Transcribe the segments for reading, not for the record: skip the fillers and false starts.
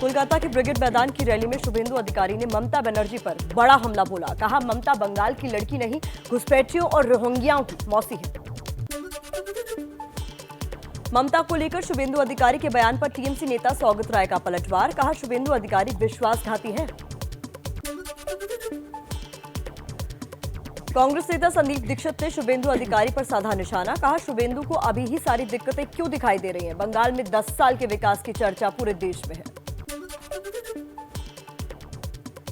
कोलकाता के ब्रिगेड मैदान की रैली में शुभेंदु अधिकारी ने ममता बनर्जी पर बड़ा हमला बोला। कहा, ममता बंगाल की लड़की नहीं, घुसपैठियों और रोहिंग्याओं की मौसी है। ममता को लेकर शुभेंदु अधिकारी के बयान पर टीएमसी नेता सौगत राय का पलटवार। कहा, शुभेंदु अधिकारी विश्वासघाती हैं। कांग्रेस नेता संदीप दीक्षित ने शुभेंदु अधिकारी पर साधा निशाना। कहा, शुभेंदु को अभी ही सारी दिक्कतें क्यों दिखाई दे रही हैं? बंगाल में 10 साल के विकास की चर्चा पूरे देश में है।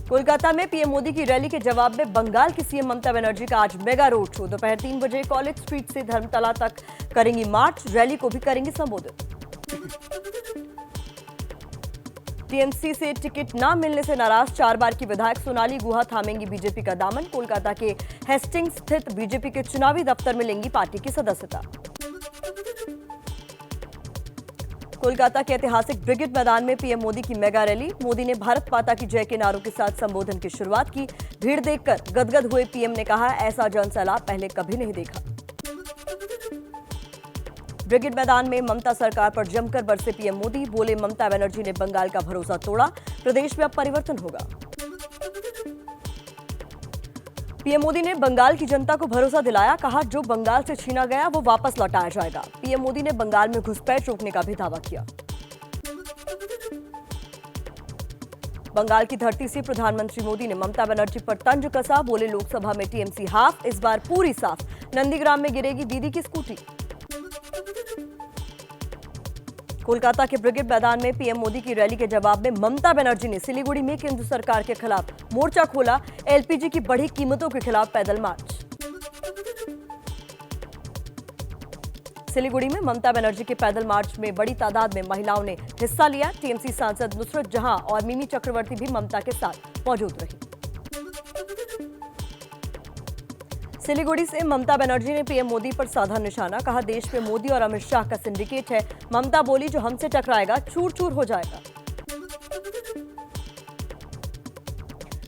कोलकाता में पीएम मोदी की रैली के जवाब में बंगाल की सीएम ममता बनर्जी का आज मेगा रोड शो। दोपहर 3 बजे कॉलेज स्ट्रीट से धर्मतला तक करेंगी मार्च, रैली को भी करेंगी संबोधित। टीएमसी से टिकट न मिलने से नाराज 4 बार की विधायक सोनाली गुहा थामेंगी बीजेपी का दामन। कोलकाता के हेस्टिंग्स स्थित बीजेपी के चुनावी दफ्तर में लेंगी पार्टी की सदस्यता। कोलकाता के ऐतिहासिक ब्रिगेड मैदान में पीएम मोदी की मेगा रैली। मोदी ने भारत माता की जय के नारों के साथ संबोधन की शुरुआत की। भीड़ देखकर गदगद हुए पीएम ने कहा, ऐसा जनसैलाब पहले कभी नहीं देखा। ब्रिगेड मैदान में ममता सरकार पर जमकर बरसे पीएम मोदी। बोले, ममता बनर्जी ने बंगाल का भरोसा तोड़ा, प्रदेश में अब परिवर्तन होगा। पीएम मोदी ने बंगाल की जनता को भरोसा दिलाया। कहा, जो बंगाल से छीना गया वो वापस लौटाया जाएगा। पीएम मोदी ने बंगाल में घुसपैठ रोकने का भी दावा किया। बंगाल की धरती से प्रधानमंत्री मोदी ने ममता बनर्जी पर तंज कसा। बोले, लोकसभा में टीएमसी हाफ, इस बार पूरी साफ। नंदीग्राम में गिरेगी दीदी की स्कूटी। कोलकाता के ब्रिगेड मैदान में पीएम मोदी की रैली के जवाब में ममता बनर्जी ने सिलीगुड़ी में केंद्र सरकार के खिलाफ मोर्चा खोला। एलपीजी की बढ़ी कीमतों के खिलाफ पैदल मार्च। सिलीगुड़ी में ममता बनर्जी के पैदल मार्च में बड़ी तादाद में महिलाओं ने हिस्सा लिया। टीएमसी सांसद नुसरत जहां और मिमी चक्रवर्ती भी ममता के साथ मौजूद रही। सिलीगुड़ी से ममता बनर्जी ने पीएम मोदी पर साधा निशाना। कहा, देश में मोदी और अमित शाह का सिंडिकेट है। ममता बोली, जो हमसे टकराएगा चूर चूर हो जाएगा।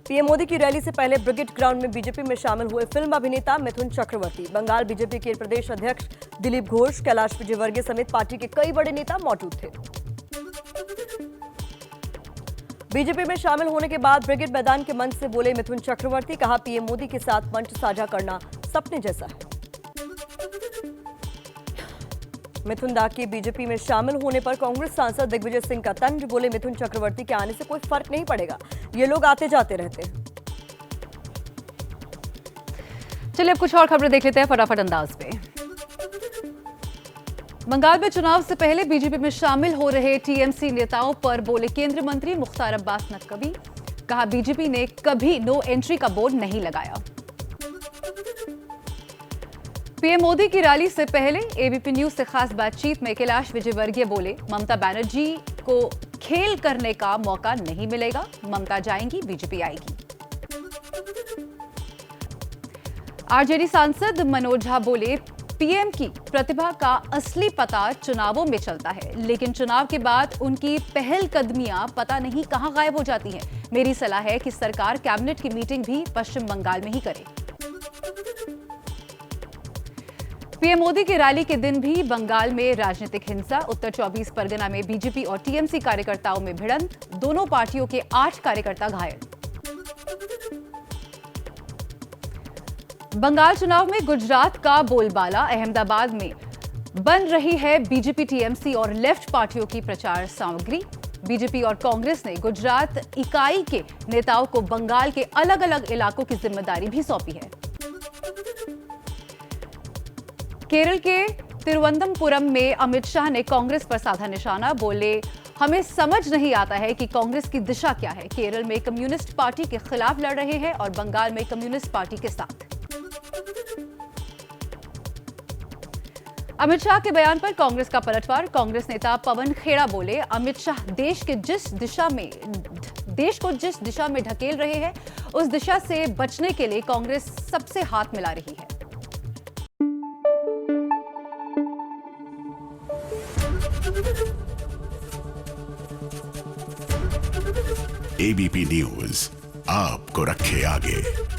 पीएम मोदी की रैली से पहले ब्रिगेड ग्राउंड में बीजेपी में शामिल हुए फिल्म अभिनेता मिथुन चक्रवर्ती। बंगाल बीजेपी के प्रदेश अध्यक्ष दिलीप घोष, कैलाश विजयवर्गीय समेत पार्टी के कई बड़े नेता मौजूद थे। बीजेपी में शामिल होने के बाद ब्रिगेड मैदान के मंच से बोले मिथुन चक्रवर्ती। कहा, पीएम मोदी के साथ मंच साझा करना सपने जैसा है। मिथुन दा के बीजेपी में शामिल होने पर कांग्रेस सांसद दिग्विजय सिंह का तंज। बोले, मिथुन चक्रवर्ती के आने से कोई फर्क नहीं पड़ेगा, ये लोग आते जाते रहते हैं। चलिए अब कुछ और खबरें देख लेते हैं फटाफट अंदाज में। बंगाल में चुनाव से पहले बीजेपी में शामिल हो रहे टीएमसी नेताओं पर बोले केंद्रीय मंत्री मुख्तार अब्बास नकवी। कहा, बीजेपी ने कभी नो एंट्री का बोर्ड नहीं लगाया। पीएम मोदी की रैली से पहले एबीपी न्यूज से खास बातचीत में कैलाश विजयवर्गीय बोले, ममता बनर्जी को खेल करने का मौका नहीं मिलेगा। ममता जाएंगी, बीजेपी आएगी। आरजेडी सांसद मनोज झा बोले, पीएम की प्रतिभा का असली पता चुनावों में चलता है, लेकिन चुनाव के बाद उनकी पहलकदमियां पता नहीं कहां गायब हो जाती हैं। मेरी सलाह है कि सरकार कैबिनेट की मीटिंग भी पश्चिम बंगाल में ही करे। पीएम मोदी की रैली के दिन भी बंगाल में राजनीतिक हिंसा। उत्तर 24 परगना में बीजेपी और टीएमसी कार्यकर्ताओं में भिड़ंत। दोनों पार्टियों के 8 कार्यकर्ता घायल। बंगाल चुनाव में गुजरात का बोलबाला। अहमदाबाद में बन रही है बीजेपी, टीएमसी और लेफ्ट पार्टियों की प्रचार सामग्री। बीजेपी और कांग्रेस ने गुजरात इकाई के नेताओं को बंगाल के अलग अलग इलाकों की जिम्मेदारी भी सौंपी है। केरल के तिरुवनंतपुरम में अमित शाह ने कांग्रेस पर साधा निशाना। बोले, हमें समझ नहीं आता है कि कांग्रेस की दिशा क्या है। केरल में कम्युनिस्ट पार्टी के खिलाफ लड़ रहे हैं और बंगाल में कम्युनिस्ट पार्टी के साथ। अमित शाह के बयान पर कांग्रेस का पलटवार। कांग्रेस नेता पवन खेड़ा बोले, अमित शाह देश को जिस दिशा में ढकेल रहे हैं, उस दिशा से बचने के लिए कांग्रेस सबसे हाथ मिला रही है। एबीपी न्यूज आपको रखे आगे।